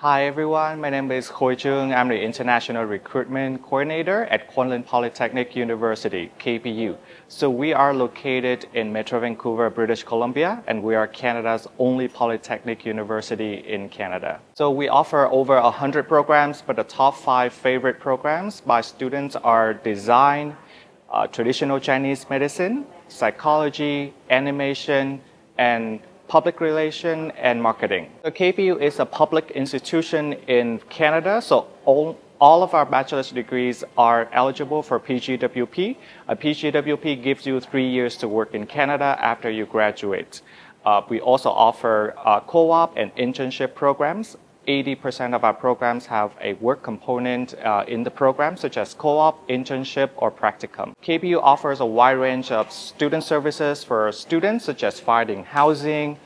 Hi everyone, my name is Khoi Chung. I'm the International Recruitment Coordinator at Kwantlen Polytechnic University, KPU. So we are located in Metro Vancouver, British Columbia, and we are Canada's only polytechnic university in Canada. So we offer over 100 programs, but the top 5 favorite programs by students are design, traditional Chinese medicine, psychology, animation, and public relation and marketing. The KPU is a public institution in Canada, so all of our bachelor's degrees are eligible for PGWP. A PGWP gives you 3 years to work in Canada after you graduate. We also offer co-op and internship programs. 80% of our programs have a work component in the program, such as co-op, internship, or practicum. KPU offers a wide range of student services for students, such as finding housing,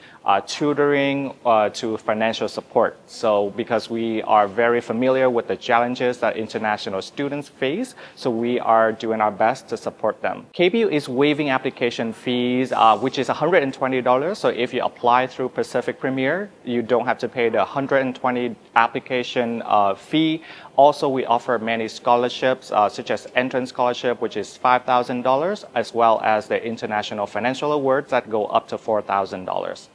tutoring, to financial support. So because we are very familiar with the challenges that international students face, so we are doing our best to support them. KPU is waiving application fees, which is $120. So if you apply through Pacific Premier, you don't have to pay the $120 application fee. Also, we offer many scholarships, such as entrance scholarship, which is $5,000, as well as the international financial awards that go up to $4,000.